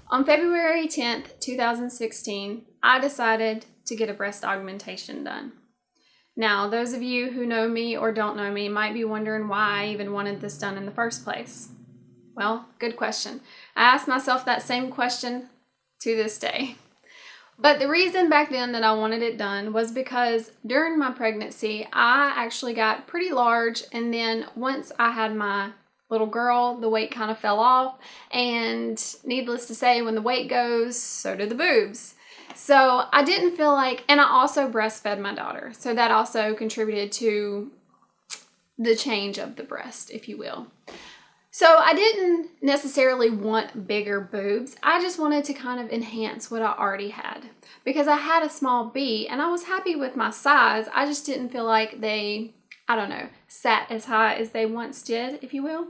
On February 10th, 2016, I decided to get a breast augmentation done. Now, those of you who know me or don't know me might be wondering why I even wanted this done in the first place. Well, good question. I asked myself that same question to this day. But the reason back then that I wanted it done was because during my pregnancy, I actually got pretty large, and then once I had my little girl, the weight kind of fell off, and needless to say, when the weight goes, so do the boobs. So I didn't feel like, and I also breastfed my daughter, so that also contributed to the change of the breast, if you will. So I didn't necessarily want bigger boobs. I just wanted to kind of enhance what I already had, because I had a small B and I was happy with my size. I just didn't feel like they, I don't know, sat as high as they once did, if you will.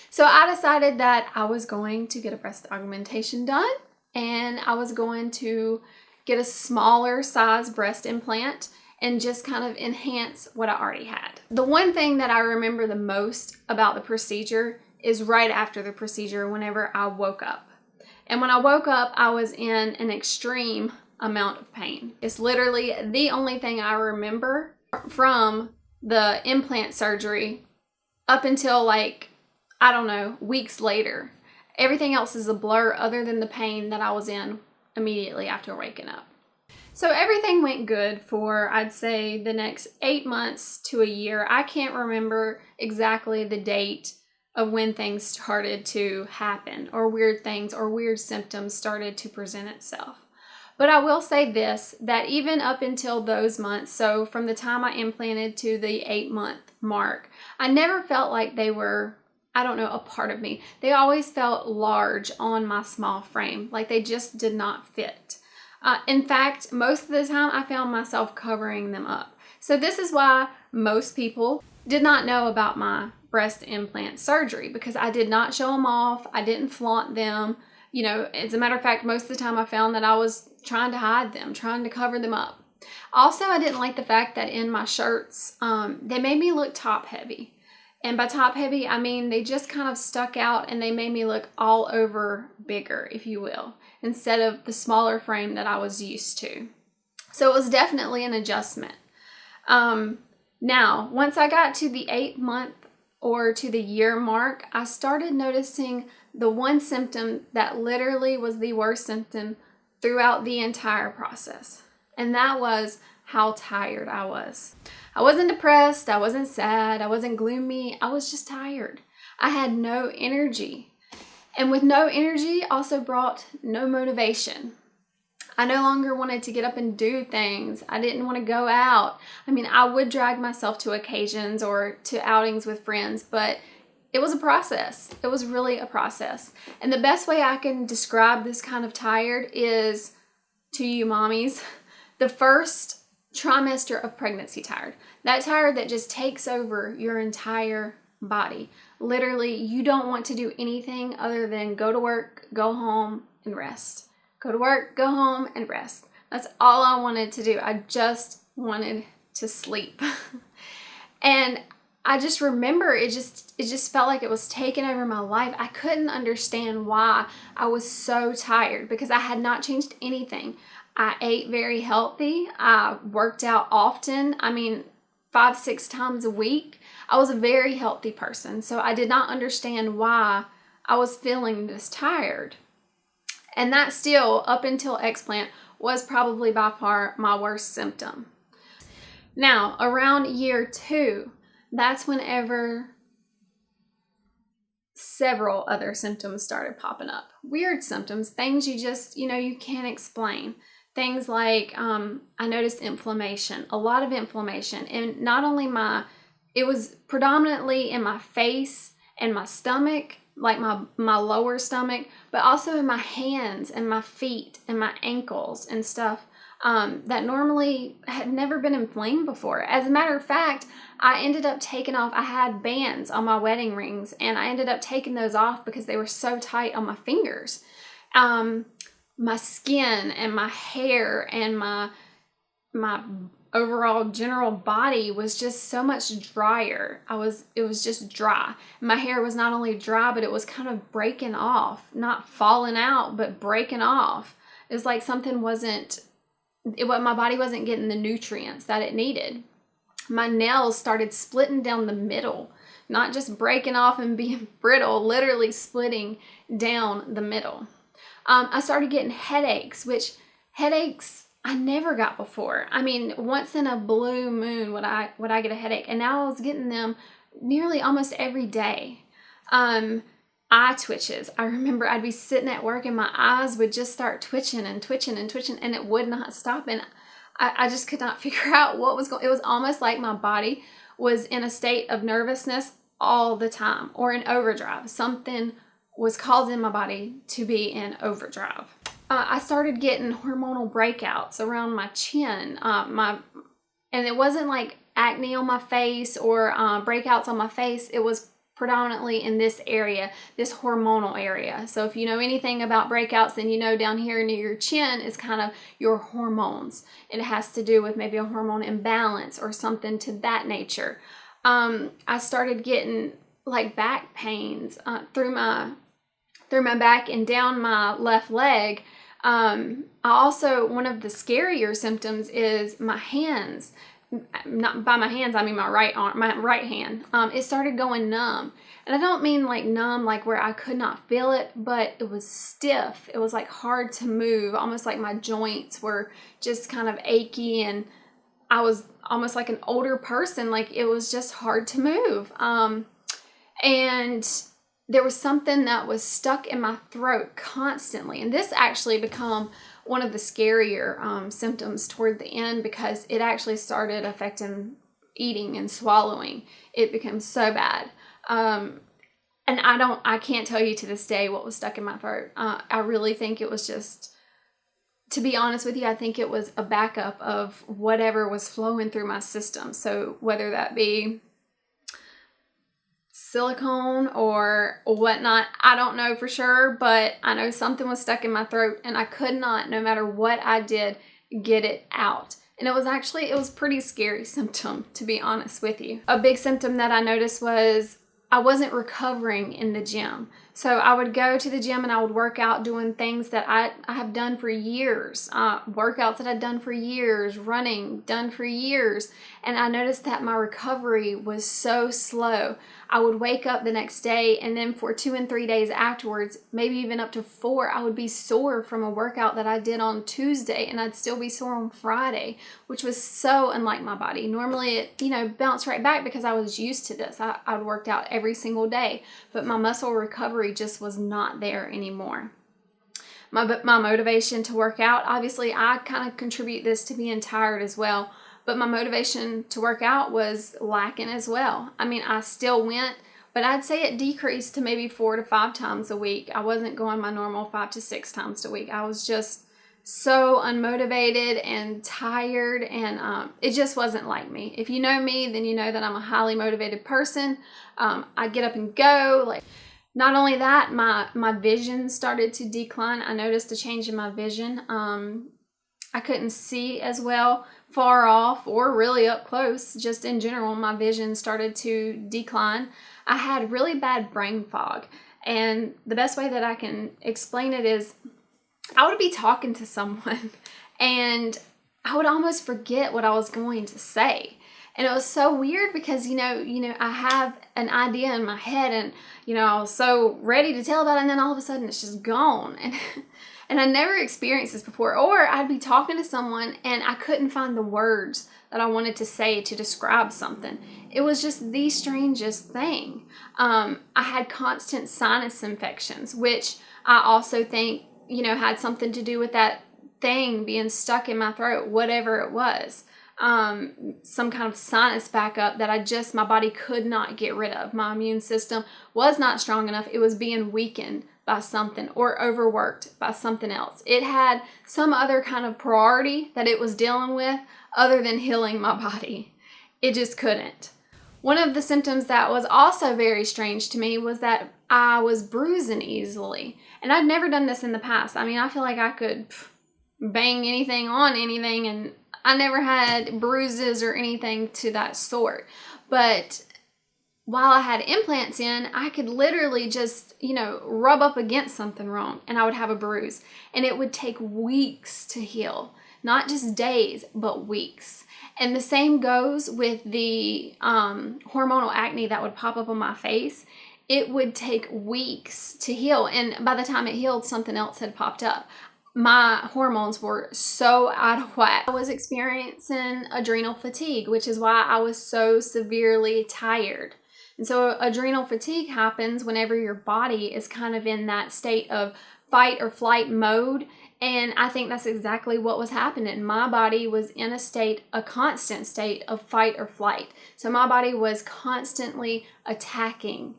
So I decided that I was going to get a breast augmentation done, and I was going to get a smaller size breast implant and just kind of enhance what I already had. The one thing that I remember the most about the procedure is right after the procedure, whenever I woke up. And when I woke up, I was in an extreme amount of pain. It's literally the only thing I remember from the implant surgery up until, like, I don't know, weeks later. Everything else is a blur other than the pain that I was in immediately after waking up. So everything went good for, I'd say, the next 8 months to a year. I can't remember exactly the date of when things started to happen, or weird things or weird symptoms started to present itself. But I will say this, that even up until those months, so from the time I implanted to the 8-month mark, I never felt like they were, I don't know, a part of me. They always felt large on my small frame, like they just did not fit. In fact, most of the time I found myself covering them up. So this is why most people did not know about my breast implant surgery, because I did not show them off. I didn't flaunt them. You know, as a matter of fact, most of the time I found that I was trying to hide them, trying to cover them up. Also, I didn't like the fact that in my shirts, they made me look top heavy. And by top heavy, I mean they just kind of stuck out and they made me look all over bigger, if you will, instead of the smaller frame that I was used to. So it was definitely an adjustment. Now, once I got to the 8-month or to the year mark, I started noticing the one symptom that literally was the worst symptom throughout the entire process. And that was how tired I was. I wasn't depressed, I wasn't sad, I wasn't gloomy, I was just tired. I had no energy. And with no energy also brought no motivation. I no longer wanted to get up and do things. I didn't want to go out. I mean, I would drag myself to occasions or to outings with friends, but it was a process. It was really a process. And the best way I can describe this kind of tired is, to you mommies, the first trimester of pregnancy tired. That tired that just takes over your entire body. Literally, you don't want to do anything other than go to work, go home, and rest. Go to work, go home, and rest. That's all I wanted to do. I just wanted to sleep. And I just remember it just felt like it was taking over my life. I couldn't understand why I was so tired, because I had not changed anything. I ate very healthy. I worked out often. I mean, 5-6 times a week. I was a very healthy person. So I did not understand why I was feeling this tired. And that still, up until Explant, was probably by far my worst symptom. Now, around year 2, that's whenever several other symptoms started popping up. Weird symptoms, things you just, you can't explain. Things like, I noticed inflammation, a lot of inflammation. And not only it was predominantly in my face and my stomach, like my lower stomach, but also in my hands and my feet and my ankles and stuff that normally had never been inflamed before. As a matter of fact, I ended up taking off, I had bands on my wedding rings, and I ended up taking those off because they were so tight on my fingers. My skin and my hair and my overall general body was just so much drier. It was just dry. My hair was not only dry, but it was kind of breaking off, not falling out, but breaking off. It was like something my body wasn't getting the nutrients that it needed. My nails started splitting down the middle, not just breaking off and being brittle, literally splitting down the middle. I started getting headaches, which headaches I never got before. I mean, once in a blue moon would I get a headache, and now I was getting them nearly almost every day. Eye twitches. I remember I'd be sitting at work and my eyes would just start twitching and twitching and twitching, and it would not stop. And I just could not figure out what was going on. It was almost like my body was in a state of nervousness all the time, or in overdrive. Something was causing my body to be in overdrive. I started getting hormonal breakouts around my chin. And it wasn't like acne on my face or breakouts on my face. It was predominantly in this area, this hormonal area. So if you know anything about breakouts, then you know down here near your chin is kind of your hormones. It has to do with maybe a hormone imbalance or something to that nature. I started getting like back pains through my back and down my left leg. One of the scarier symptoms is my hands. Not by my hands, I mean my right arm, my right hand. It started going numb. And I don't mean like numb, like where I could not feel it, but it was stiff. It was like hard to move, almost like my joints were just kind of achy, and I was almost like an older person. Like it was just hard to move. And there was something that was stuck in my throat constantly. And this actually became one of the scarier symptoms toward the end, because it actually started affecting eating and swallowing. It became so bad. And I can't tell you to this day what was stuck in my throat. I really think it was just, to be honest with you, I think it was a backup of whatever was flowing through my system. So whether that be silicone or whatnot, I don't know for sure, but I know something was stuck in my throat, and I could not, no matter what I did, get it out. And it was pretty scary symptom, to be honest with you. A big symptom that I noticed was I wasn't recovering in the gym. So I would go to the gym and I would work out doing things that I have done for years, workouts that I'd done for years, running, done for years. And I noticed that my recovery was so slow. I would wake up the next day, and then for 2 and 3 days afterwards, maybe even up to 4, I would be sore from a workout that I did on Tuesday, and I'd still be sore on Friday, which was so unlike my body. Normally it, bounced right back because I was used to this. I'd worked out every single day, but my muscle recovery just was not there anymore. My motivation to work out, obviously I kind of contribute this to being tired as well, but my motivation to work out was lacking as well. I mean, I still went, but I'd say it decreased to maybe 4 to 5 times a week. I wasn't going my normal 5 to 6 times a week. I was just so unmotivated and tired, and it just wasn't like me. If you know me, then you know that I'm a highly motivated person. I get up and go. Like, not only that, my vision started to decline. I noticed a change in my vision. I couldn't see as well far off or really up close. Just in general, my vision started to decline. I had really bad brain fog. And the best way that I can explain it is I would be talking to someone and I would almost forget what I was going to say. And it was so weird because, I have an idea in my head, and, I was so ready to tell about it, and then all of a sudden it's just gone. And I never experienced this before. Or I'd be talking to someone and I couldn't find the words that I wanted to say to describe something. It was just the strangest thing. I had constant sinus infections, which I also think, had something to do with that thing being stuck in my throat, whatever it was. Some kind of sinus backup that my body could not get rid of. My immune system was not strong enough. It was being weakened by something or overworked by something else. It had some other kind of priority that it was dealing with other than healing my body. It just couldn't. One of the symptoms that was also very strange to me was that I was bruising easily. And I'd never done this in the past. I mean, I feel like I could bang anything on anything and I never had bruises or anything to that sort. But while I had implants in, I could literally just, rub up against something wrong and I would have a bruise. And it would take weeks to heal. Not just days, but weeks. And the same goes with the hormonal acne that would pop up on my face. It would take weeks to heal. And by the time it healed, something else had popped up. My hormones were so out of whack. I was experiencing adrenal fatigue, which is why I was so severely tired. And so adrenal fatigue happens whenever your body is kind of in that state of fight or flight mode. And I think that's exactly what was happening. My body was in a constant state of fight or flight. So my body was constantly attacking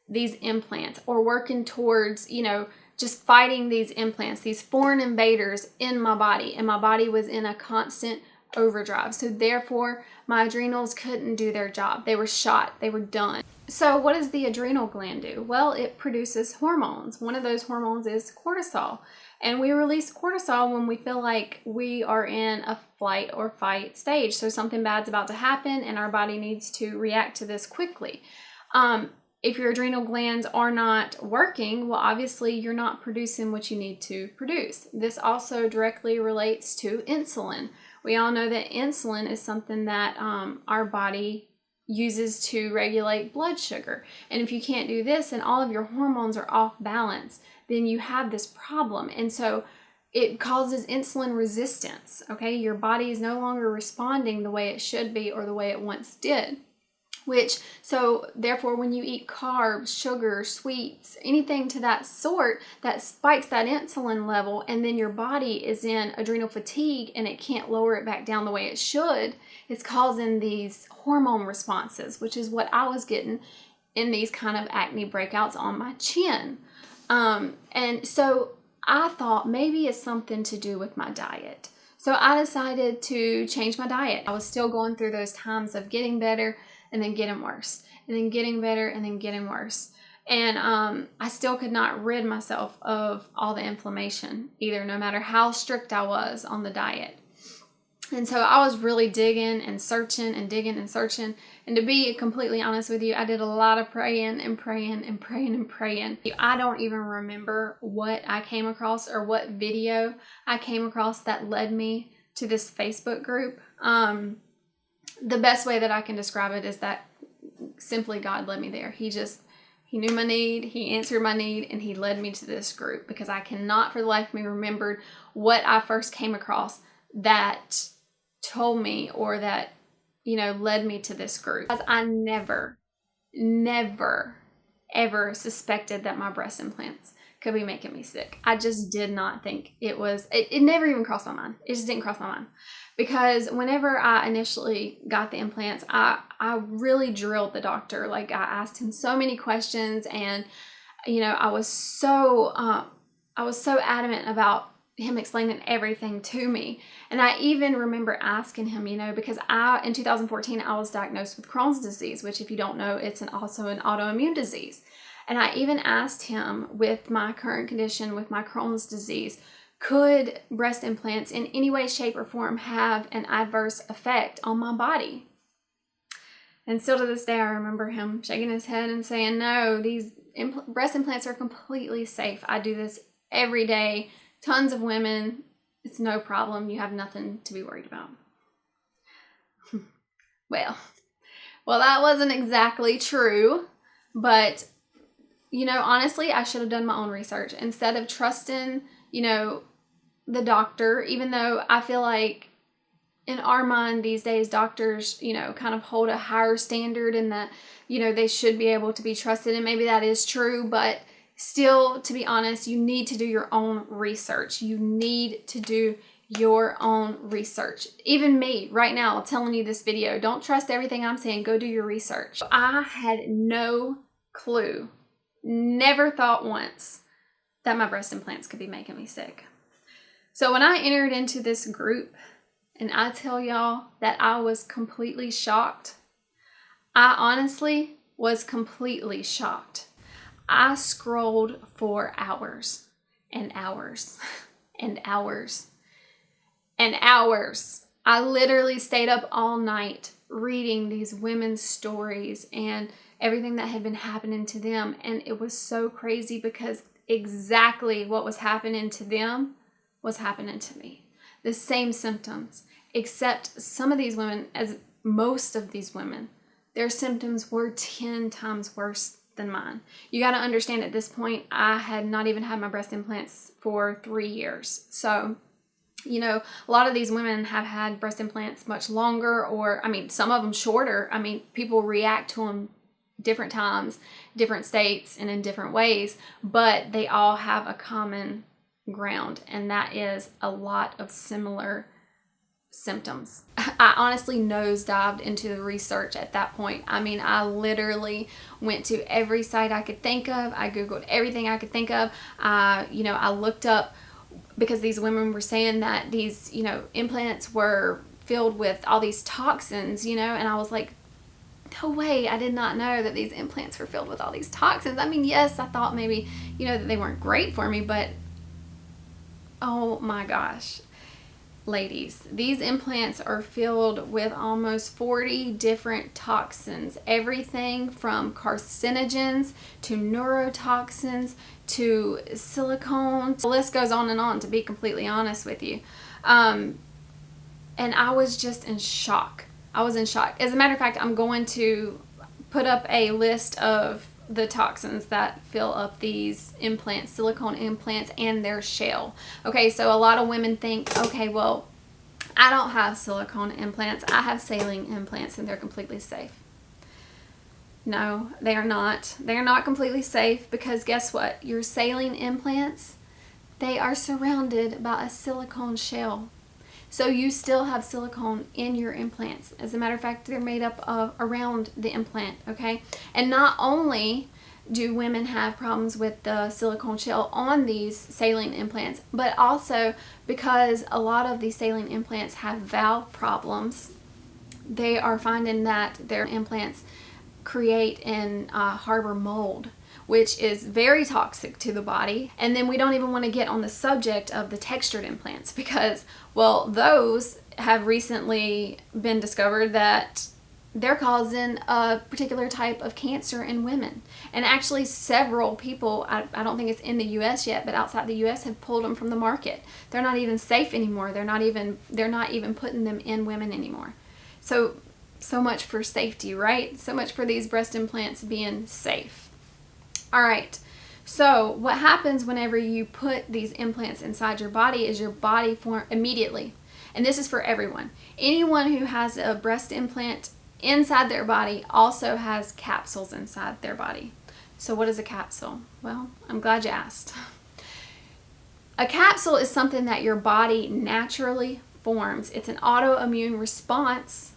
these implants or working towards, just fighting these implants, these foreign invaders in my body. And my body was in a constant overdrive. So therefore, my adrenals couldn't do their job. They were shot. They were done. So what does the adrenal gland do? Well, it produces hormones. One of those hormones is cortisol. And we release cortisol when we feel like we are in a flight or fight stage. So something bad's about to happen and our body needs to react to this quickly. If your adrenal glands are not working, well, obviously you're not producing what you need to produce. This also directly relates to insulin. We all know that insulin is something that our body uses to regulate blood sugar. And if you can't do this and all of your hormones are off balance, then you have this problem. And so it causes insulin resistance, okay? Your body is no longer responding the way it should be or the way it once did. Therefore, when you eat carbs, sugar, sweets, anything to that sort, that spikes that insulin level, and then your body is in adrenal fatigue and it can't lower it back down the way it should, it's causing these hormone responses, which is what I was getting in these kind of acne breakouts on my chin. And so I thought maybe it's something to do with my diet. So I decided to change my diet. I was still going through those times of getting better and then getting worse, and then getting better and then getting worse. And I still could not rid myself of all the inflammation either, no matter how strict I was on the diet. And so I was really digging and searching and digging and searching. And to be completely honest with you, I did a lot of praying and praying and praying and praying. I don't even remember what I came across or what video I came across that led me to this Facebook group. The best way that I can describe it is that simply God led me there. He knew my need, He answered my need, and He led me to this group, because I cannot for the life of me remember what I first came across that told me or that, led me to this group. Because I never, ever suspected that my breast implants could be making me sick. I just did not think it never even crossed my mind. It just didn't cross my mind. Because whenever I initially got the implants, I really drilled the doctor. Like, I asked him so many questions, and I was so adamant about him explaining everything to me. And I even remember asking him, because in 2014 I was diagnosed with Crohn's disease, which, if you don't know, it's also an autoimmune disease. And I even asked him, with my current condition, with my Crohn's disease, could breast implants in any way, shape, or form have an adverse effect on my body? And still to this day, I remember him shaking his head and saying, no, these breast implants are completely safe. I do this every day. Tons of women. It's no problem. You have nothing to be worried about. Well, that wasn't exactly true. But, honestly, I should have done my own research. Instead of trusting, the doctor, even though I feel like in our mind these days, doctors, kind of hold a higher standard, and that, they should be able to be trusted. And maybe that is true, but still, to be honest, you need to do your own research. You need to do your own research. Even me right now telling you this video, don't trust everything I'm saying. Go do your research. I had no clue, never thought once that my breast implants could be making me sick. So when I entered into this group, and I tell y'all that I was completely shocked, I honestly was completely shocked. I scrolled for hours and hours and hours and hours I literally stayed up all night reading these women's stories and everything that had been happening to them. And it was so crazy because exactly what was happening to them was happening to me. The same symptoms, except some of these women, as most of these women, their symptoms were 10 times worse than mine. You got to understand, at this point, I had not even had my breast implants for 3 years. So, you know, a lot of these women have had breast implants much longer, or, I mean, some of them shorter. I mean, people react to them different times, different states, and in different ways, but they all have a common ground, and that is a lot of similar symptoms. I honestly nosedived into the research at that point. I mean, I literally went to every site I could think of. I Googled everything I could think of. I looked up, because these women were saying that these, implants were filled with all these toxins, and I was like, no way, I did not know that these implants were filled with all these toxins. I mean, yes, I thought maybe, that they weren't great for me, but oh my gosh. Ladies, these implants are filled with almost 40 different toxins. Everything from carcinogens to neurotoxins to silicone. The list goes on and on, to be completely honest with you. And I was just in shock. I was in shock. As a matter of fact, I'm going to put up a list of the toxins that fill up these implants, silicone implants, and their shell. Okay, so a lot of women think, okay, well, I don't have silicone implants. I have saline implants, and they're completely safe. No, they are not. They are not completely safe, because guess what? Your saline implants, they are surrounded by a silicone shell. So you still have silicone in your implants. As a matter of fact, they're made up of around the implant, okay? And not only do women have problems with the silicone shell on these saline implants, but also because a lot of these saline implants have valve problems, they are finding that their implants create and harbor mold, which is very toxic to the body. And then we don't even want to get on the subject of the textured implants, because, well, those have recently been discovered that they're causing a particular type of cancer in women. And actually several people, I don't think it's in the US yet, but outside the US, have pulled them from the market. They're not even safe anymore. They're not even putting them in women anymore. So much for safety, right? So much for these breast implants being safe. All right, so what happens whenever you put these implants inside your body is your body form immediately, and this is for everyone. Anyone who has a breast implant inside their body also has capsules inside their body. So what is a capsule? Well, I'm glad you asked. A capsule is something that your body naturally forms. It's an autoimmune response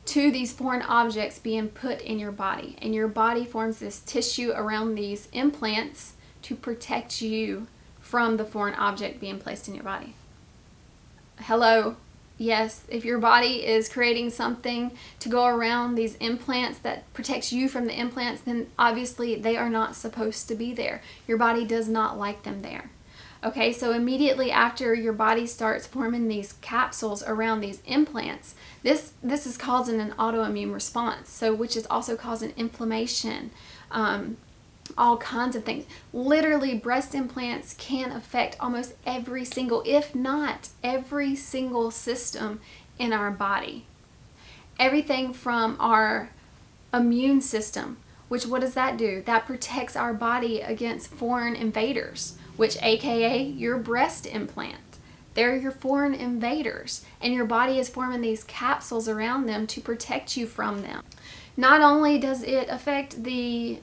to these foreign objects being put in your body, and your body forms this tissue around these implants to protect you from the foreign object being placed in your body. Hello, yes, if your body is creating something to go around these implants that protects you from the implants, then obviously they are not supposed to be there. Your body does not like them there. Okay, so immediately after your body starts forming these capsules around these implants, this is causing an autoimmune response, so which is also causing inflammation, all kinds of things. Literally, breast implants can affect almost every single, if not every single system in our body. Everything from our immune system, which what does that do? That protects our body against foreign invaders, which aka your breast implant. They're your foreign invaders, and your body is forming these capsules around them to protect you from them. Not only does it affect the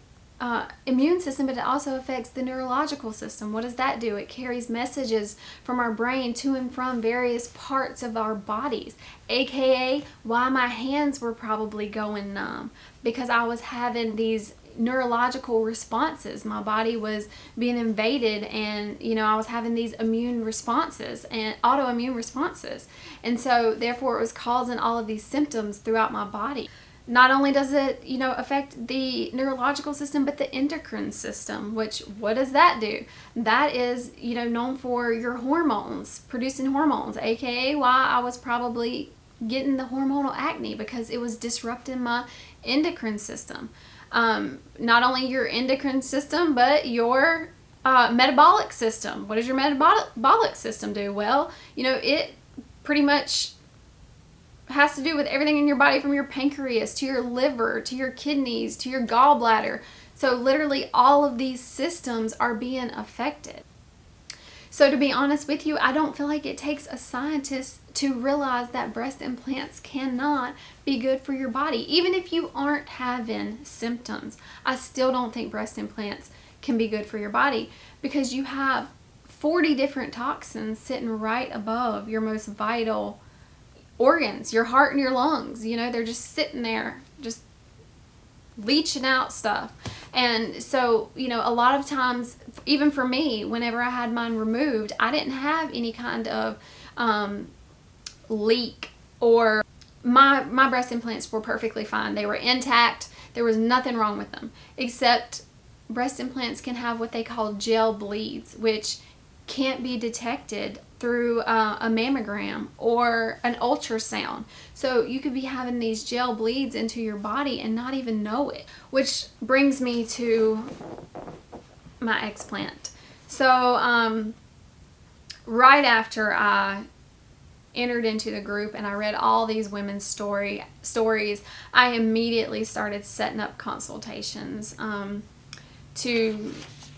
immune system, but it also affects the neurological system. What does that do? It carries messages from our brain to and from various parts of our bodies, aka why my hands were probably going numb, because I was having these neurological responses. My body was being invaded, and I was having these immune responses and autoimmune responses, and so therefore it was causing all of these symptoms throughout my body. not only does it, affect the neurological system, but the endocrine system, which, what does that do? That is, known for your hormones, producing hormones, aka why I was probably getting the hormonal acne, because it was disrupting my endocrine system. Not only your endocrine system, but your metabolic system. What does your metabolic system do? Well, it pretty much has to do with everything in your body, from your pancreas to your liver to your kidneys to your gallbladder. So literally all of these systems are being affected. So to be honest with you, I don't feel like it takes a scientist to realize that breast implants cannot be good for your body. Even if you aren't having symptoms, I still don't think breast implants can be good for your body, because you have 40 different toxins sitting right above your most vital organs, your heart and your lungs. They're just sitting there, just leaching out stuff. And so, a lot of times, even for me, whenever I had mine removed, I didn't have any kind of leak, or my breast implants were perfectly fine. They were intact. There was nothing wrong with them, except breast implants can have what they call gel bleeds, which can't be detected through a mammogram or an ultrasound. So you could be having these gel bleeds into your body and not even know it, which brings me to my explant. So right after I entered into the group and I read all these women's stories, I immediately started setting up consultations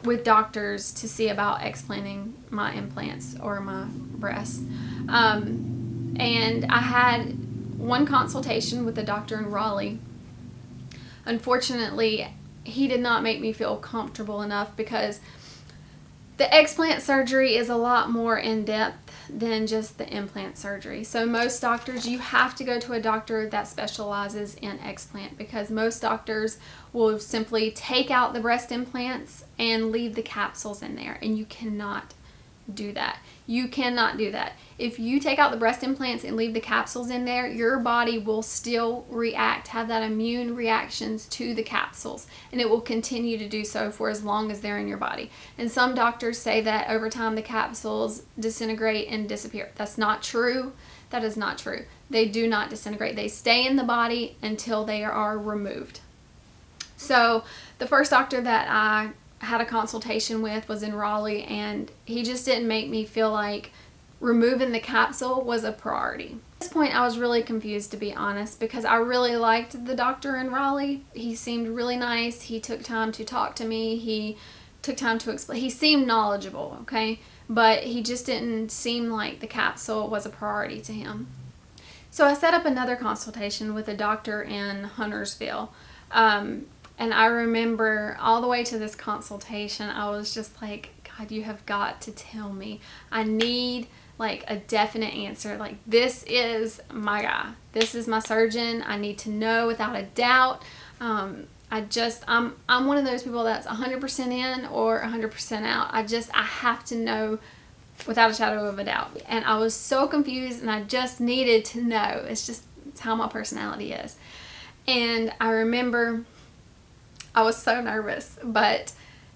with doctors to see about explanting my implants or my breasts. And I had one consultation with a doctor in Raleigh. Unfortunately, he did not make me feel comfortable enough, because the explant surgery is a lot more in-depth than just the implant surgery. So most doctors, you have to go to a doctor that specializes in explant, because most doctors will simply take out the breast implants and leave the capsules in there, and you cannot do that. You cannot do that. If you take out the breast implants and leave the capsules in there, your body will still react, have that immune reactions to the capsules, and it will continue to do so for as long as they're in your body. And some doctors say that over time the capsules disintegrate and disappear. That's not true. That is not true. They do not disintegrate. They stay in the body until they are removed. So the first doctor that I had a consultation with was in Raleigh, and he just didn't make me feel like removing the capsule was a priority. At this point I was really confused, to be honest, because I really liked the doctor in Raleigh. He seemed really nice. He took time to talk to me. He took time to explain. He seemed knowledgeable, okay? But he just didn't seem like the capsule was a priority to him. So I set up another consultation with a doctor in Huntersville. And I remember all the way to this consultation, I was just like, God, you have got to tell me. I need like a definite answer. Like, this is my guy. This is my surgeon. I need to know without a doubt. I'm one of those people that's 100% in or 100% out. I have to know without a shadow of a doubt. And I was so confused, and I just needed to know. It's how my personality is. And I remember I was so nervous, but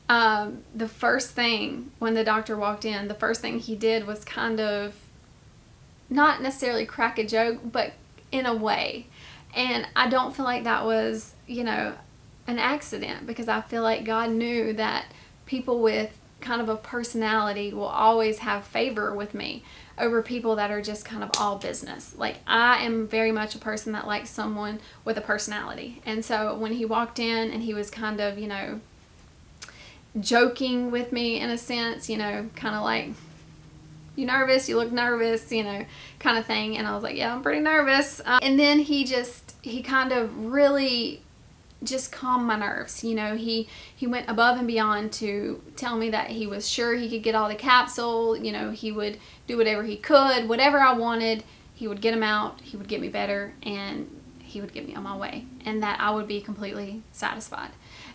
the first thing, when the doctor walked in, the first thing he did was kind of, not necessarily crack a joke, but in a way. And I don't feel like that was, an accident, because I feel like God knew that people with kind of a personality will always have favor with me over people that are just kind of all business. Like, I am very much a person that likes someone with a personality. And so when he walked in and he was kind of, joking with me in a sense, kind of like, you nervous? You look nervous, kind of thing. And I was like, yeah, I'm pretty nervous. And then he kind of really just calmed my nerves. He went above and beyond to tell me that he was sure he could get all the capsule. He would do whatever he could, whatever I wanted, he would get them out, he would get me better, and he would get me on my way, and that I would be completely satisfied.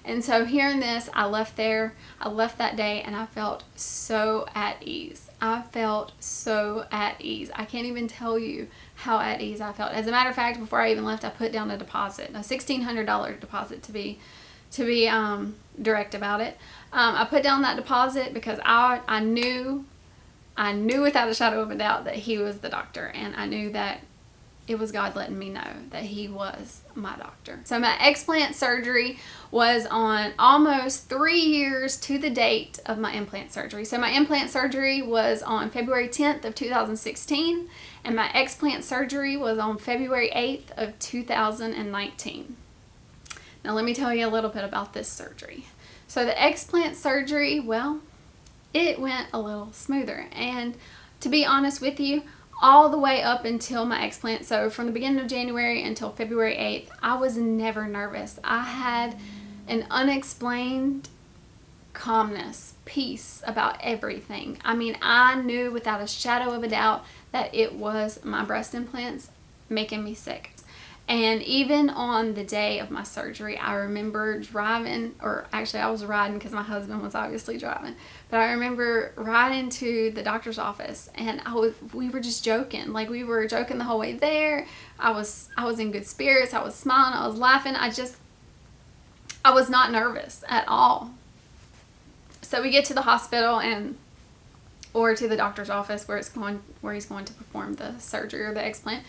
And so hearing this, I left that day, and I felt so at ease. I felt so at ease. I can't even tell you how at ease I felt. As a matter of fact, before I even left, I put down a deposit, a $1,600 deposit to be direct about it. I put down that deposit because I knew without a shadow of a doubt that he was the doctor, and I knew that it was God letting me know that he was my doctor. So my explant surgery was on almost 3 years to the date of my implant surgery. So my implant surgery was on February 10th of 2016, and my explant surgery was on February 8th of 2019. Now let me tell you a little bit about this surgery. So the explant surgery, well, it went a little smoother. And to be honest with you, all the way up until my explant, so from the beginning of January until February 8th, I was never nervous. I had an unexplained calmness, peace about everything. I mean, I knew without a shadow of a doubt that it was my breast implants making me sick. And even on the day of my surgery, I remember driving, or actually I was riding because my husband was obviously driving, but I remember riding to the doctor's office, and we were just joking. Like, we were joking the whole way there. I was in good spirits. I was smiling. I was laughing. I was not nervous at all. So we get to the hospital or to the doctor's office where he's going to perform the surgery or the explant.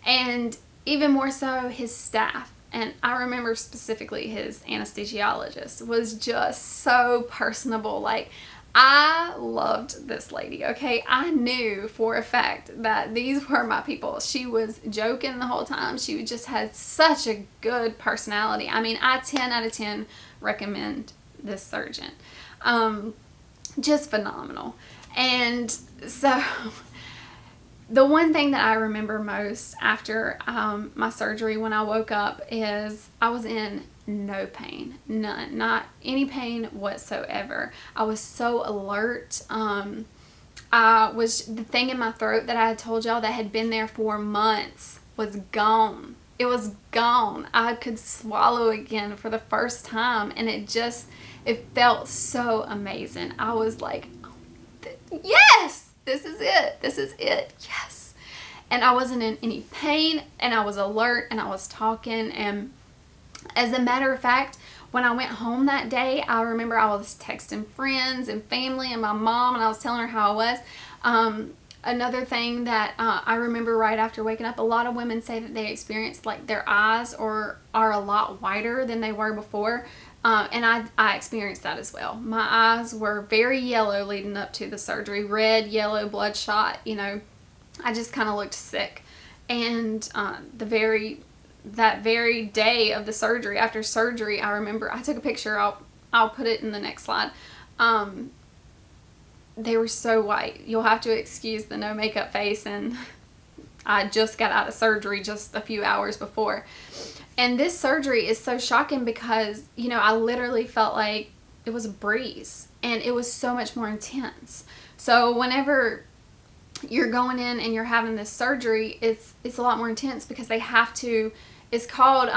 And even more so, his staff, and I remember specifically his anesthesiologist, was just so personable. Like, I loved this lady, okay? I knew for a fact that these were my people. She was joking the whole time. She just had such a good personality. I mean, I 10 out of 10 recommend this surgeon. Just phenomenal. And so the one thing that I remember most after my surgery when I woke up is I was in no pain. None. Not any pain whatsoever. I was so alert. The thing in my throat that I had told y'all that had been there for months was gone. It was gone. I could swallow again for the first time, and it felt so amazing. I was like, yes! This is it. This is it. Yes. And I wasn't in any pain, and I was alert, and I was talking. And as a matter of fact, when I went home that day, I remember I was texting friends and family and my mom, and I was telling her how I was. Another thing that I remember right after waking up, a lot of women say that they experienced like their eyes are a lot wider than they were before. And I experienced that as well. My eyes were very yellow leading up to the surgery. Red, yellow, bloodshot, I just kind of looked sick. And that very day of the surgery, after surgery, I remember, I took a picture, I'll put it in the next slide. They were so white. You'll have to excuse the no makeup face, and I just got out of surgery just a few hours before. And this surgery is so shocking because, I literally felt like it was a breeze, and it was so much more intense. So whenever you're going in and you're having this surgery, it's a lot more intense because they have to, it's called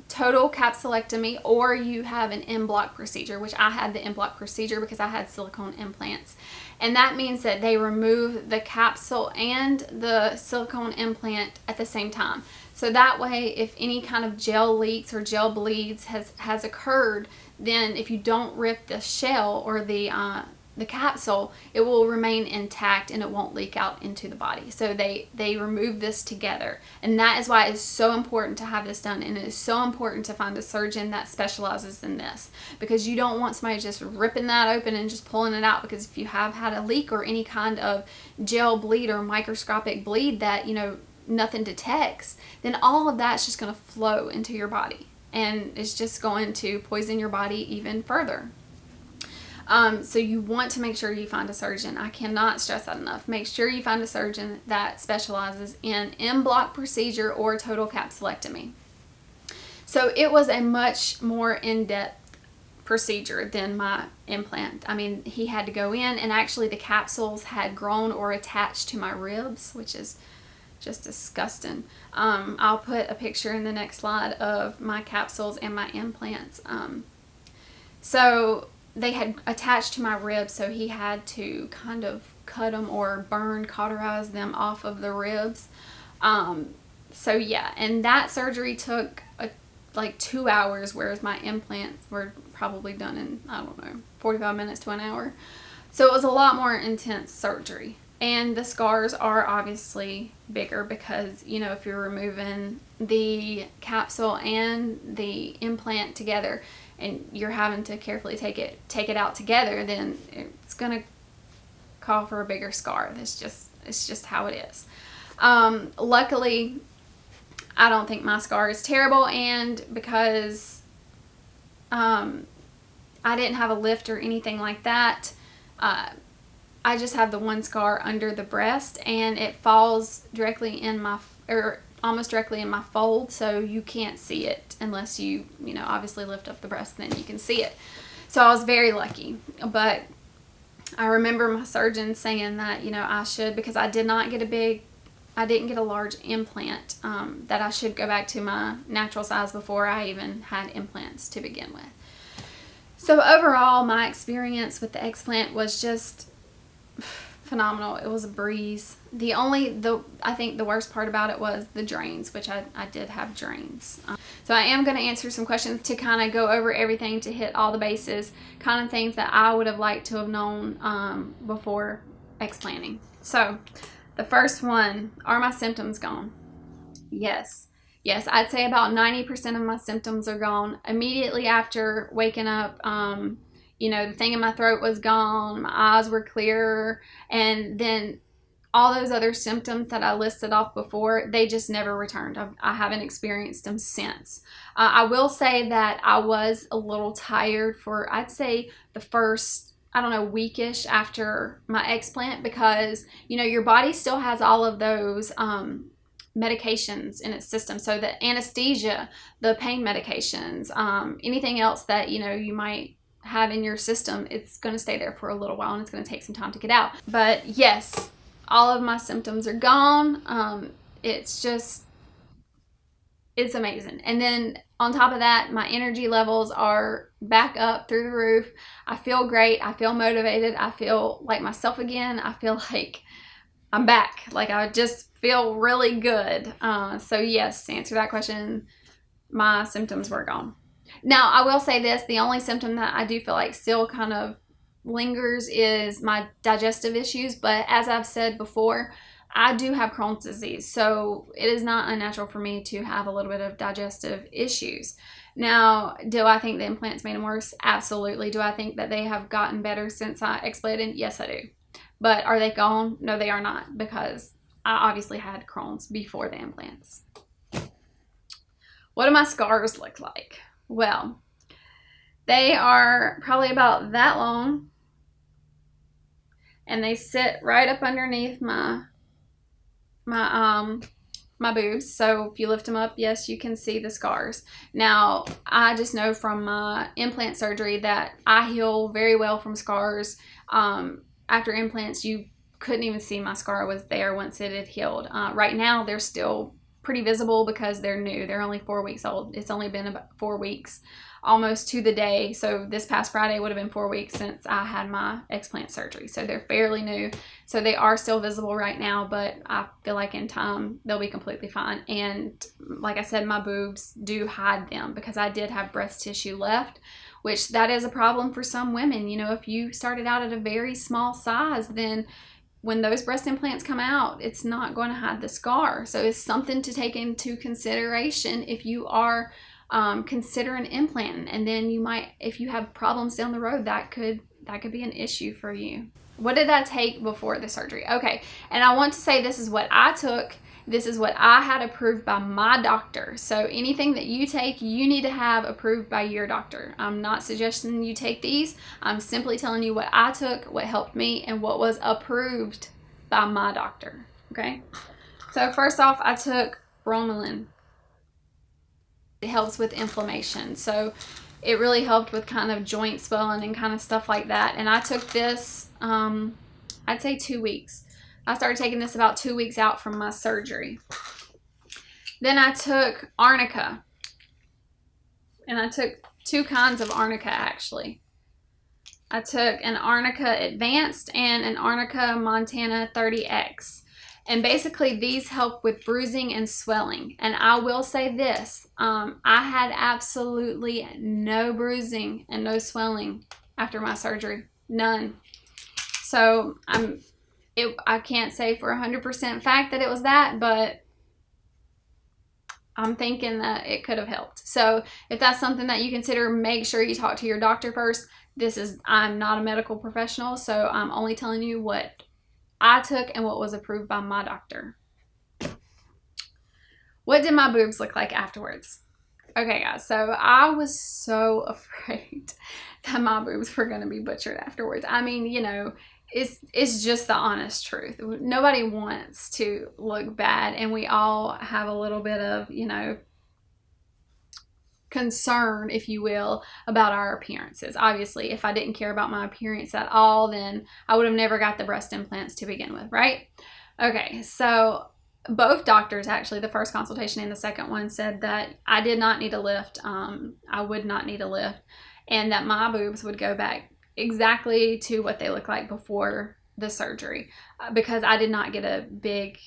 total capsulectomy, or you have an en-bloc procedure, which I had the en-bloc procedure because I had silicone implants. And that means that they remove the capsule and the silicone implant at the same time. So that way, if any kind of gel leaks or gel bleeds has occurred, then if you don't rip the shell or the capsule, it will remain intact and it won't leak out into the body. So they remove this together. And that is why it's so important to have this done, and it is so important to find a surgeon that specializes in this, because you don't want somebody just ripping that open and just pulling it out, because if you have had a leak or any kind of gel bleed or microscopic bleed that, nothing detects, then all of that's just going to flow into your body, and it's just going to poison your body even further. So you want to make sure you find a surgeon. I cannot stress that enough. Make sure you find a surgeon that specializes in en-bloc procedure or total capsulectomy. So it was a much more in-depth procedure than my implant. I mean, he had to go in, and actually the capsules had grown or attached to my ribs, which is just disgusting. I'll put a picture in the next slide of my capsules and my implants. So they had attached to my ribs, so he had to kind of cut them or cauterize them off of the ribs. So yeah, and that surgery took like 2 hours, whereas my implants were probably done in, I don't know, 45 minutes to an hour. So it was a lot more intense surgery. And the scars are obviously bigger because, you know, if you're removing the capsule and the implant together and you're having to carefully take it out together, then it's going to call for a bigger scar. It's just how it is. Luckily, I don't think my scar is terrible, and because I didn't have a lift or anything like that, I just have the one scar under the breast, and it falls directly in my, or almost directly in my fold, so you can't see it unless you know, obviously lift up the breast, then you can see it. So I was very lucky. But I remember my surgeon saying that, you know, I should, because I didn't get a large implant, that I should go back to my natural size before I even had implants to begin with. So overall, my experience with the explant was just phenomenal. It was a breeze. I think the worst part about it was the drains, which I did have drains. So I am going to answer some questions to kind of go over everything, to hit all the bases, kind of things that I would have liked to have known before explanting. So the first one, are my symptoms gone? Yes. Yes, I'd say about 90% of my symptoms are gone. Immediately after waking up, you know, the thing in my throat was gone, my eyes were clearer, and then all those other symptoms that I listed off before, they just never returned. I haven't experienced them since. I will say that I was a little tired for, I'd say, the first, I don't know, weekish after my explant, because, you know, your body still has all of those medications in its system. So the anesthesia, the pain medications, anything else that, you know, you might have in your system, it's going to stay there for a little while, and it's going to take some time to get out. But yes, all of my symptoms are gone. It's amazing. And then on top of that, my energy levels are back up through the roof. I feel great. I feel motivated. I feel like myself again. I feel like I'm back. Like, I just feel really good. So yes, to answer that question, my symptoms were gone. Now, I will say this, the only symptom that I do feel like still kind of lingers is my digestive issues. But as I've said before, I do have Crohn's disease, so it is not unnatural for me to have a little bit of digestive issues. Now, do I think the implants made them worse? Absolutely. Do I think that they have gotten better since I explanted? Yes, I do. But are they gone? No, they are not, because I obviously had Crohn's before the implants. What do my scars look like? Well, they are probably about that long, and they sit right up underneath my boobs. So if you lift them up, yes, you can see the scars. Now, I just know from my implant surgery that I heal very well from scars. After implants, you couldn't even see my scar was there once it had healed. Right now, they're still pretty visible because they're new. They're only 4 weeks old. It's only been about 4 weeks, almost to the day. So this past Friday would have been 4 weeks since I had my explant surgery. So they're fairly new. So they are still visible right now, but I feel like in time they'll be completely fine. And like I said, my boobs do hide them because I did have breast tissue left, which that is a problem for some women. You know, if you started out at a very small size, then when those breast implants come out, it's not going to hide the scar. So it's something to take into consideration if you are considering implanting. And then you might, if you have problems down the road, that could be an issue for you. What did I take before the surgery? Okay, and I want to say this is what I took. This is what I had approved by my doctor. So anything that you take, you need to have approved by your doctor. I'm not suggesting you take these. I'm simply telling you what I took, what helped me, and what was approved by my doctor. Okay? So first off, I took bromelain. It helps with inflammation. So it really helped with kind of joint swelling and kind of stuff like that. And I took this, I'd say 2 weeks. I started taking this about 2 weeks out from my surgery. Then I took arnica, and I took two kinds of arnica actually. I took an arnica advanced and an arnica Montana 30X. And basically these help with bruising and swelling. And I will say this, I had absolutely no bruising and no swelling after my surgery. None. So I can't say for 100% fact that it was that, but I'm thinking that it could have helped. So if that's something that you consider, make sure you talk to your doctor first. I'm not a medical professional, so I'm only telling you what I took and what was approved by my doctor. What did my boobs look like afterwards? Okay, guys, so I was so afraid that my boobs were going to be butchered afterwards. I mean, you know, it's just the honest truth. Nobody wants to look bad, and we all have a little bit of, you know, concern, if you will, about our appearances. Obviously, if I didn't care about my appearance at all, then I would have never got the breast implants to begin with, right? Okay, so both doctors, actually, the first consultation and the second one, said that I did not need a lift. I would not need a lift, and that my boobs would go back exactly to what they look like before the surgery, because I did not get a big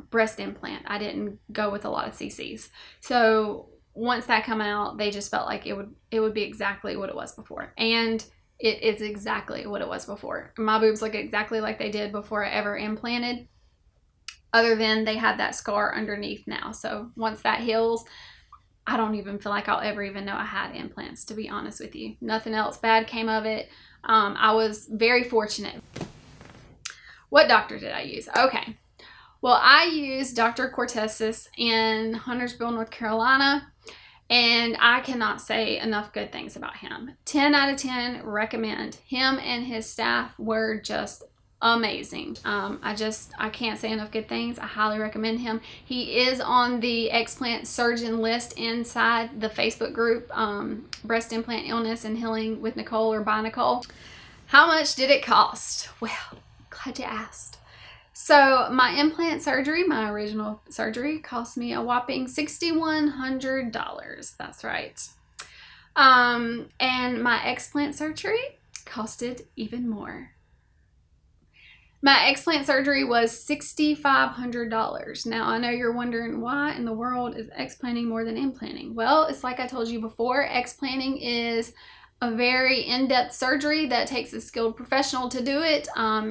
breast implant. I didn't go with a lot of CCs. So once that come out, they just felt like it would be exactly what it was before. And it is exactly what it was before. My boobs look exactly like they did before I ever implanted, other than they have that scar underneath now. So once that heals, I don't even feel like I'll ever even know I had implants, to be honest with you. Nothing else bad came of it. I was very fortunate. What doctor did I use? Okay. Well, I used Dr. Kortesis in Huntersville, North Carolina, and I cannot say enough good things about him. 10 out of 10 recommend. Him and his staff were just amazing. I can't say enough good things. I highly recommend him. He is on the explant surgeon list inside the Facebook group, Breast Implant Illness and Healing with Nicole or by Nicole. How much did it cost? Well, glad you asked. So my implant surgery, my original surgery, cost me a whopping $6,100. That's right. And my explant surgery costed even more. My explant surgery was $6,500. Now, I know you're wondering, why in the world is explanting more than implanting? Well, it's like I told you before, explanting is a very in-depth surgery that takes a skilled professional to do it.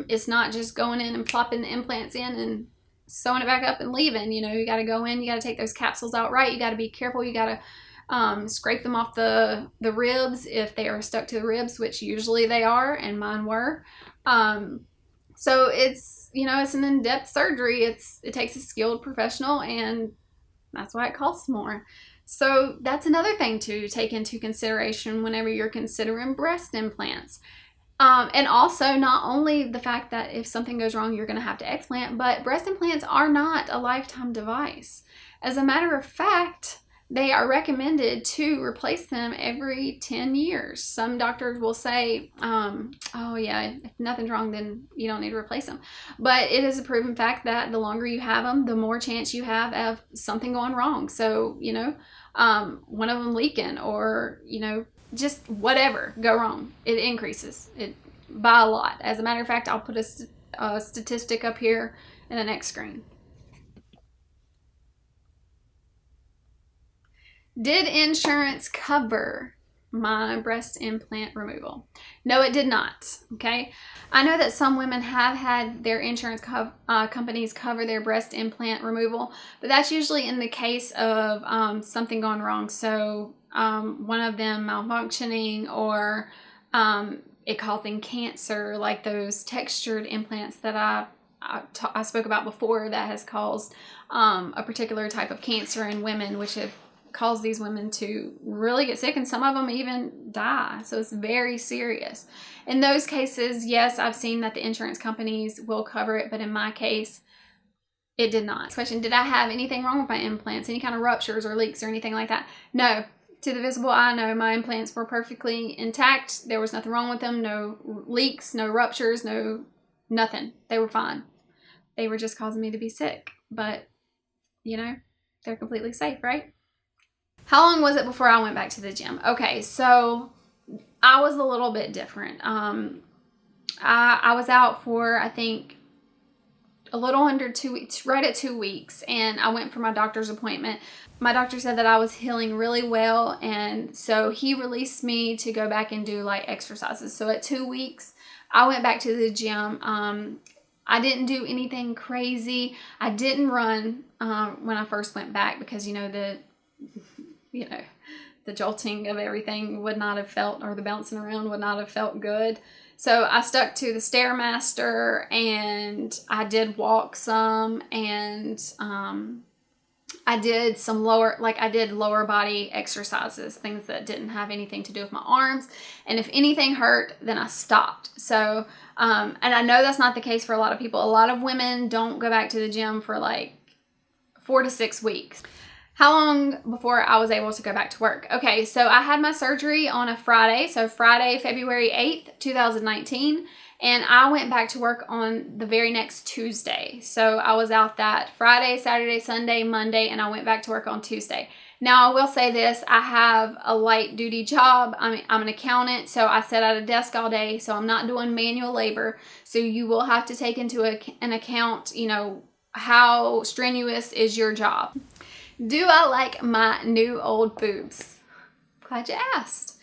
It's not just going in and plopping the implants in and sewing it back up and leaving. You know, you got to go in, you got to take those capsules out right. You got to be careful. You got to scrape them off the ribs if they are stuck to the ribs, which usually they are, and mine were. So it's, you know, it's an in-depth surgery. It takes a skilled professional, and that's why it costs more. So that's another thing to take into consideration whenever you're considering breast implants. And also, not only the fact that if something goes wrong, you're going to have to explant, but breast implants are not a lifetime device. As a matter of fact, they are recommended to replace them every 10 years. Some doctors will say, oh yeah, if nothing's wrong, then you don't need to replace them. But it is a proven fact that the longer you have them, the more chance you have of something going wrong. So, you know, one of them leaking, or, you know, just whatever go wrong, it increases it by a lot. As a matter of fact, I'll put a statistic up here in the next screen. Did insurance cover my breast implant removal? No, it did not. Okay. I know that some women have had their insurance companies cover their breast implant removal, but that's usually in the case of something going wrong. So one of them malfunctioning, or it causing cancer, like those textured implants that I spoke about before, that has caused a particular type of cancer in women, which have caused these women to really get sick, and some of them even die. So it's very serious. In those cases, yes, I've seen that the insurance companies will cover it, but in my case, it did not. Question, did I have anything wrong with my implants? Any kind of ruptures or leaks or anything like that? No. To the visible eye, no, my implants were perfectly intact. There was nothing wrong with them. No leaks, no ruptures, no nothing. They were fine. They were just causing me to be sick. But, you know, they're completely safe, right? How long was it before I went back to the gym? Okay, so I was a little bit different. I was out for, I think, a little under 2 weeks, right at 2 weeks, and I went for my doctor's appointment. My doctor said that I was healing really well, and so he released me to go back and do like exercises. So at 2 weeks, I went back to the gym. I didn't do anything crazy. I didn't run when I first went back because, the jolting of everything would not have felt, or the bouncing around would not have felt good. So I stuck to the Stairmaster, and I did walk some, and I did some lower body exercises, things that didn't have anything to do with my arms. And if anything hurt, then I stopped. So, and I know that's not the case for a lot of people. A lot of women don't go back to the gym for like 4 to 6 weeks. How long before I was able to go back to work? Okay, so I had my surgery on a Friday, so Friday, February 8th, 2019, and I went back to work on the very next Tuesday. So I was out that Friday, Saturday, Sunday, Monday, and I went back to work on Tuesday. Now, I will say this, I have a light duty job. I'm an accountant, so I sit at a desk all day, so I'm not doing manual labor. So you will have to take into an account, how strenuous is your job. Do I like my new old boobs? Glad you asked.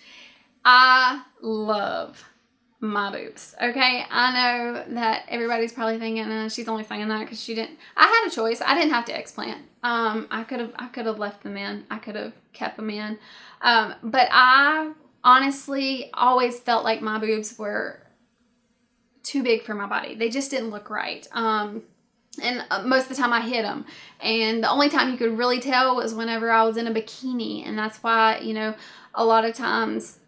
I love my boobs. Okay, I know that everybody's probably thinking, she's only saying that because she didn't. I had a choice. I didn't have to explant. I could have left them in. I could have kept them in. But I honestly always felt like my boobs were too big for my body. They just didn't look right. And most of the time I hid them. And the only time you could really tell was whenever I was in a bikini. And that's why, a lot of times,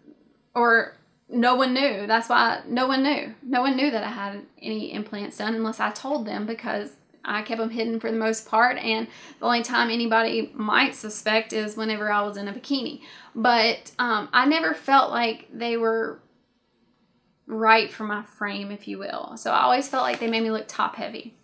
or no one knew. That's why no one knew. No one knew that I had any implants done unless I told them, because I kept them hidden for the most part. And the only time anybody might suspect is whenever I was in a bikini. But I never felt like they were right for my frame, if you will. So I always felt like they made me look top heavy.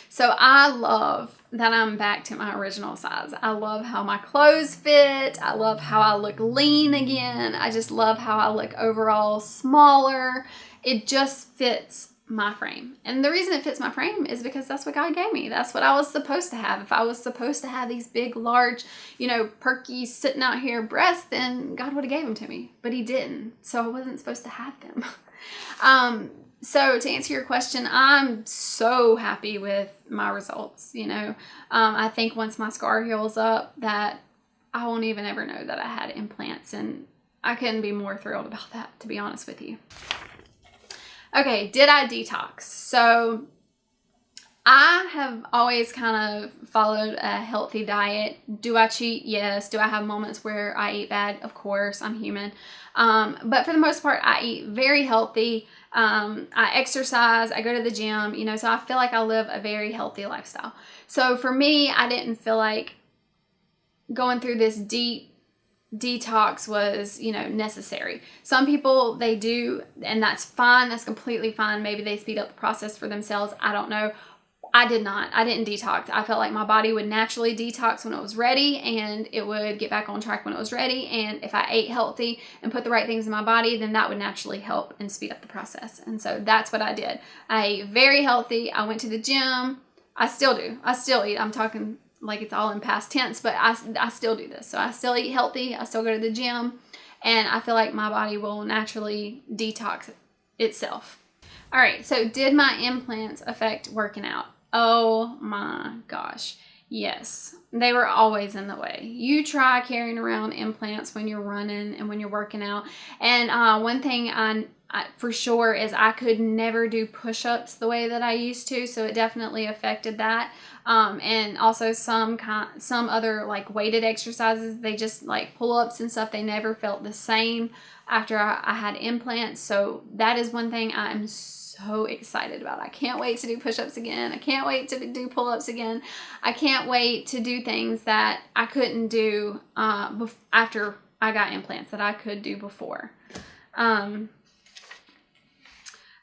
So I love that I'm back to my original size. I love how my clothes fit. I love how I look lean again. I just love how I look overall smaller. It just fits my frame. And the reason it fits my frame is because that's what God gave me. That's what I was supposed to have. If I was supposed to have these big, large, perky, sitting out here breasts, then God would have gave them to me. But he didn't. So I wasn't supposed to have them. So to answer your question, I'm so happy with my results. I think once my scar heals up, that I won't even ever know that I had implants, and I couldn't be more thrilled about that, to be honest with you. Okay, did I detox? So I have always kind of followed a healthy diet. Do I cheat? Yes. Do I have moments where I eat bad? Of course, I'm human. But for the most part, I eat very healthy. I exercise, I go to the gym, so I feel like I live a very healthy lifestyle. So for me, I didn't feel like going through this deep detox was, necessary. Some people, they do, and that's fine. That's completely fine. Maybe they speed up the process for themselves. I don't know. I did not. I didn't detox. I felt like my body would naturally detox when it was ready, and it would get back on track when it was ready. And if I ate healthy and put the right things in my body, then that would naturally help and speed up the process. And so that's what I did. I ate very healthy. I went to the gym. I still do. I still eat. I'm talking like it's all in past tense, but I still do this. So I still eat healthy. I still go to the gym, and I feel like my body will naturally detox itself. All right. So did my implants affect working out? Oh my gosh. Yes, they were always in the way. You try carrying around implants when you're running and when you're working out. And one thing I for sure is I could never do push-ups the way that I used to. So it definitely affected that. And also some other like weighted exercises, they just like pull-ups and stuff, they never felt the same after I had implants. So that is one thing I'm so excited about. I can't wait to do push-ups again. I can't wait to do pull-ups again. I can't wait to do things that I couldn't do after I got implants that I could do before.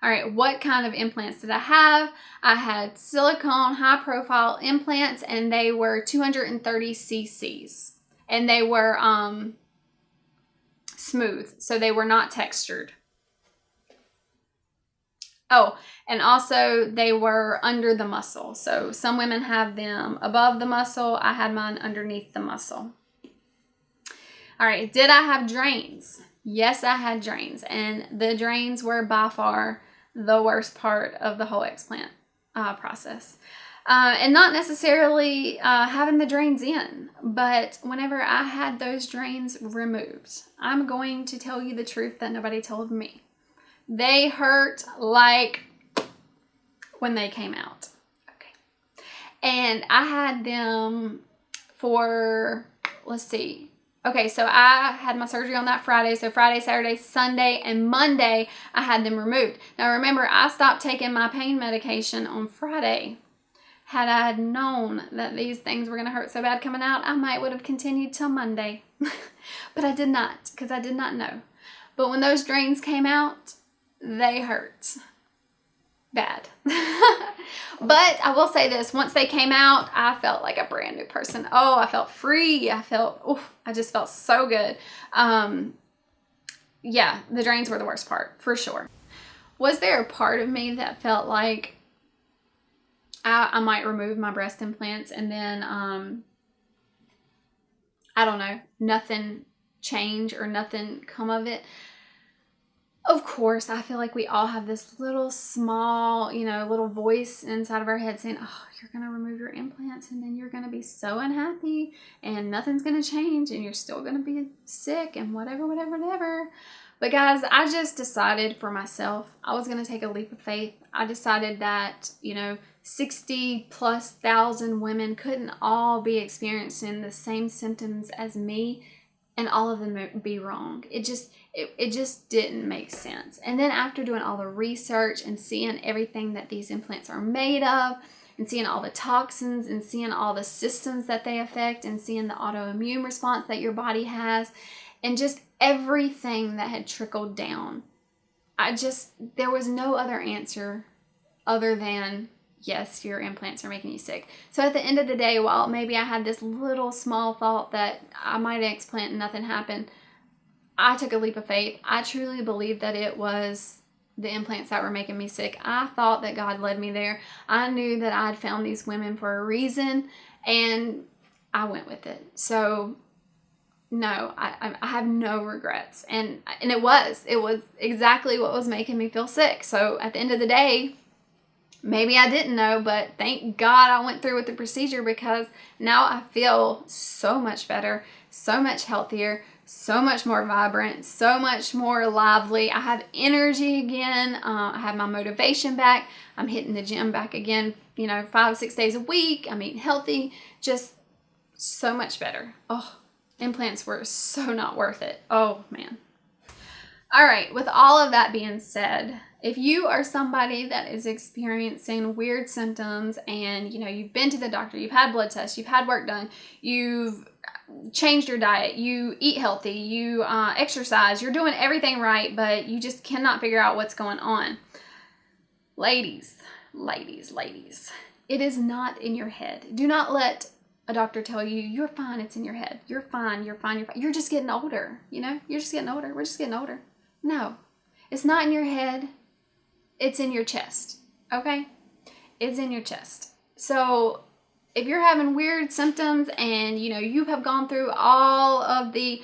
All right, what kind of implants did I have? I had silicone high-profile implants, and they were 230 cc's. and they were smooth, so they were not textured. Oh, and also they were under the muscle. So some women have them above the muscle. I had mine underneath the muscle. All right, did I have drains? Yes, I had drains, and the drains were by far the worst part of the whole explant process. And not necessarily having the drains in, but whenever I had those drains removed, I'm going to tell you the truth that nobody told me. They hurt like when they came out. Okay. And I had them for, let's see. Okay, so I had my surgery on that Friday. So Friday, Saturday, Sunday, and Monday, I had them removed. Now remember, I stopped taking my pain medication on Friday. Had I known that these things were going to hurt so bad coming out, I might would have continued till Monday. But I did not, because I did not know. But when those drains came out, they hurt bad. But I will say this, once they came out, I felt like a brand new person. Oh, I felt free. I just felt so good. Yeah, the drains were the worst part, for sure. Was there a part of me that felt like I might remove my breast implants and then, I don't know, nothing change or nothing come of it? Of course, I feel like we all have this little small, little voice inside of our head saying, oh, you're going to remove your implants and then you're going to be so unhappy and nothing's going to change and you're still going to be sick and whatever. But guys, I just decided for myself, I was going to take a leap of faith. I decided that, 60,000+ women couldn't all be experiencing the same symptoms as me and all of them be wrong. It just didn't make sense. And then after doing all the research and seeing everything that these implants are made of and seeing all the toxins and seeing all the systems that they affect and seeing the autoimmune response that your body has and just everything that had trickled down, there was no other answer other than, yes, your implants are making you sick. So at the end of the day, while maybe I had this little small thought that I might explant and nothing happened, I took a leap of faith. I truly believed that it was the implants that were making me sick. I thought that God led me there. I knew that I'd found these women for a reason, and I went with it. So no, I have no regrets. And it was exactly what was making me feel sick. So at the end of the day, maybe I didn't know, but thank God I went through with the procedure, because now I feel so much better, so much healthier, so much more vibrant, so much more lively. I have energy again. I have my motivation back. I'm hitting the gym back again, 5-6 days a week. I'm eating healthy, just so much better. Oh, implants were so not worth it. Oh man. All right, with all of that being said, if you are somebody that is experiencing weird symptoms and, you've been to the doctor, you've had blood tests, you've had work done, you've changed your diet, you eat healthy, you exercise, you're doing everything right, but you just cannot figure out what's going on. Ladies, it is not in your head. Do not let a doctor tell you, you're fine, it's in your head. You're fine. You're just getting older, You're just getting older. We're just getting older. No, it's not in your head. It's in your chest, okay? It's in your chest. So if you're having weird symptoms and, you have gone through all of the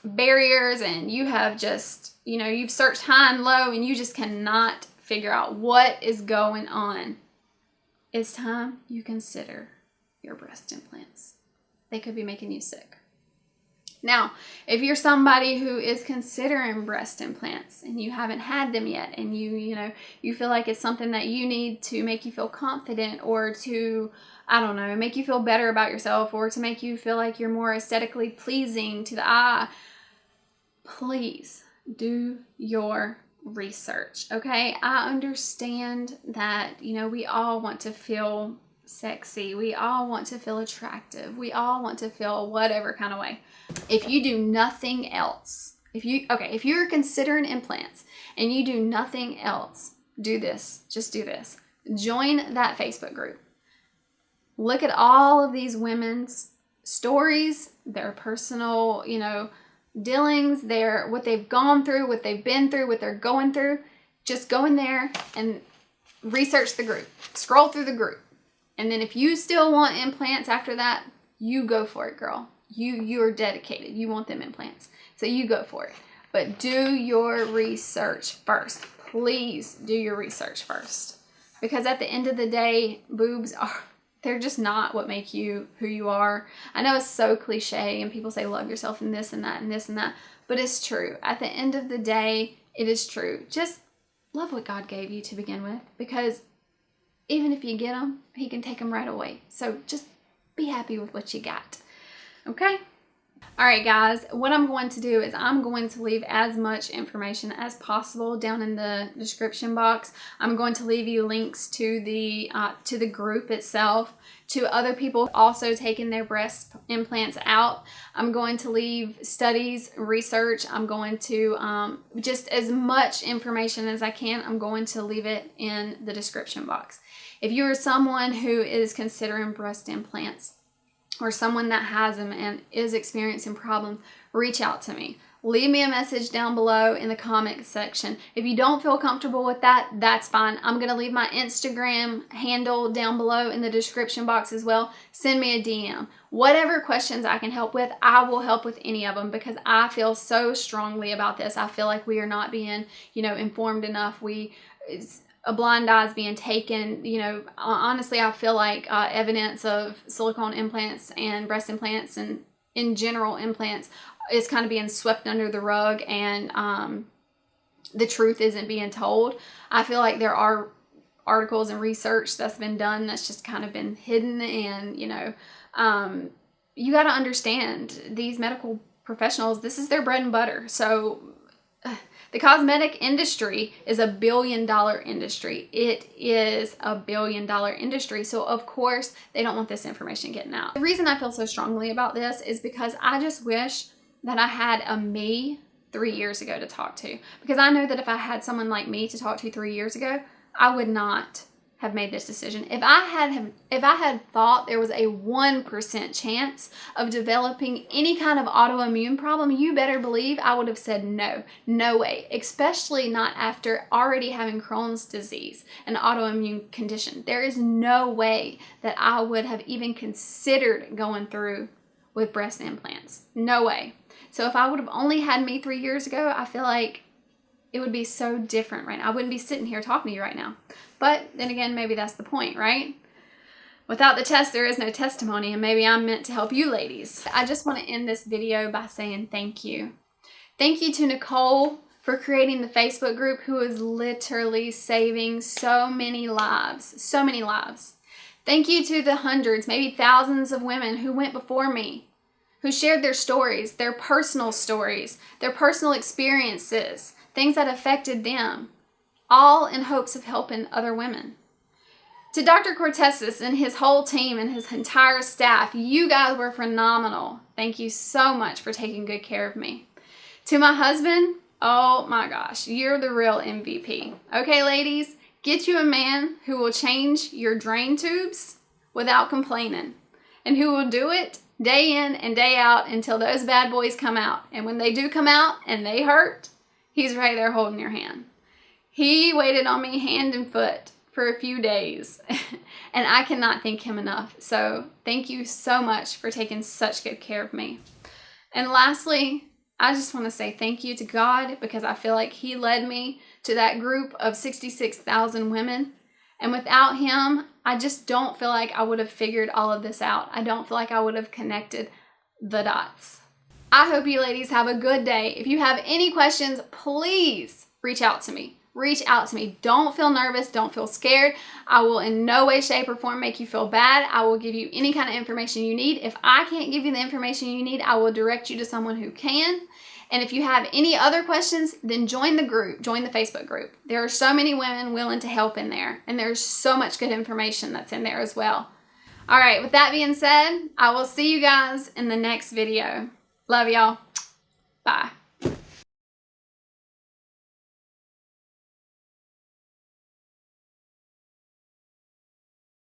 barriers and you have just, you've searched high and low and you just cannot figure out what is going on, it's time you consider your breast implants. They could be making you sick. Now, if you're somebody who is considering breast implants and you haven't had them yet and you feel like it's something that you need to make you feel confident or to, make you feel better about yourself or to make you feel like you're more aesthetically pleasing to the eye, please do your research, okay? I understand that, we all want to feel sexy. We all want to feel attractive. We all want to feel whatever kind of way. If you do nothing else, if you're considering implants and you do nothing else, do this. Just do this. Join that Facebook group. Look at all of these women's stories, their personal, dealings, what they've gone through, what they've been through, what they're going through. Just go in there and research the group. Scroll through the group. And then if you still want implants after that, you go for it, girl. You're dedicated. You want them implants. So you go for it. But do your research first. Please do your research first. Because at the end of the day, boobs they're just not what make you who you are. I know it's so cliche and people say love yourself and this and that and this and that. But it's true. At the end of the day, it is true. Just love what God gave you to begin with. Because even if you get them, he can take them right away. So just be happy with what you got. Okay? All right, guys, what I'm going to do is I'm going to leave as much information as possible down in the description box. I'm going to leave you links to the group itself, to other people also taking their breast implants out. I'm going to leave studies, research. I'm going to just as much information as I can. I'm going to leave it in the description box. If you are someone who is considering breast implants, or someone that has them and is experiencing problems, reach out to me. Leave me a message down below in the comment section. If you don't feel comfortable with that, that's fine. I'm going to leave my Instagram handle down below in the description box as well. Send me a DM. Whatever questions I can help with, I will help with any of them because I feel so strongly about this. I feel like we are not being, informed enough. A blind eye is being taken. Honestly, I feel like evidence of silicone implants and breast implants and in general implants is kind of being swept under the rug, and the truth isn't being told. I feel like there are articles and research that's been done that's just kind of been hidden, and you got to understand these medical professionals, this is their bread and butter. So the cosmetic industry is a $1 billion industry. It is a $1 billion industry. So of course they don't want this information getting out. The reason I feel so strongly about this is because I just wish that I had a me 3 years ago to talk to. Because I know that if I had someone like me to talk to 3 years ago, I would not have made this decision. If I had thought there was a 1% chance of developing any kind of autoimmune problem, you better believe I would have said no way, especially not after already having Crohn's disease, an autoimmune condition. There is no way that I would have even considered going through with breast implants. No way. So if I would have only had me 3 years ago, I feel like it would be so different right now. I wouldn't be sitting here talking to you right now. But then again, maybe that's the point, right? Without the test, there is no testimony, and maybe I'm meant to help you ladies. I just want to end this video by saying thank you. Thank you to Nicole for creating the Facebook group, who is literally saving so many lives, so many lives. Thank you to the hundreds, maybe thousands of women who went before me, who shared their stories, their personal experiences, things that affected them, all in hopes of helping other women. To Dr. Kortesis and his whole team and his entire staff, you guys were phenomenal. Thank you so much for taking good care of me. To my husband, oh my gosh, you're the real MVP. Okay, ladies, get you a man who will change your drain tubes without complaining, and who will do it day in and day out until those bad boys come out. And when they do come out and they hurt, he's right there holding your hand. He waited on me hand and foot for a few days, and I cannot thank him enough. So thank you so much for taking such good care of me. And lastly, I just want to say thank you to God, because I feel like he led me to that group of 66,000 women. And without him, I just don't feel like I would have figured all of this out. I don't feel like I would have connected the dots. I hope you ladies have a good day. If you have any questions, please reach out to me. Reach out to me. Don't feel nervous. Don't feel scared. I will in no way, shape, or form make you feel bad. I will give you any kind of information you need. If I can't give you the information you need, I will direct you to someone who can. And if you have any other questions, then join the group. Join the Facebook group. There are so many women willing to help in there. And there's so much good information that's in there as well. All right, with that being said, I will see you guys in the next video. Love y'all.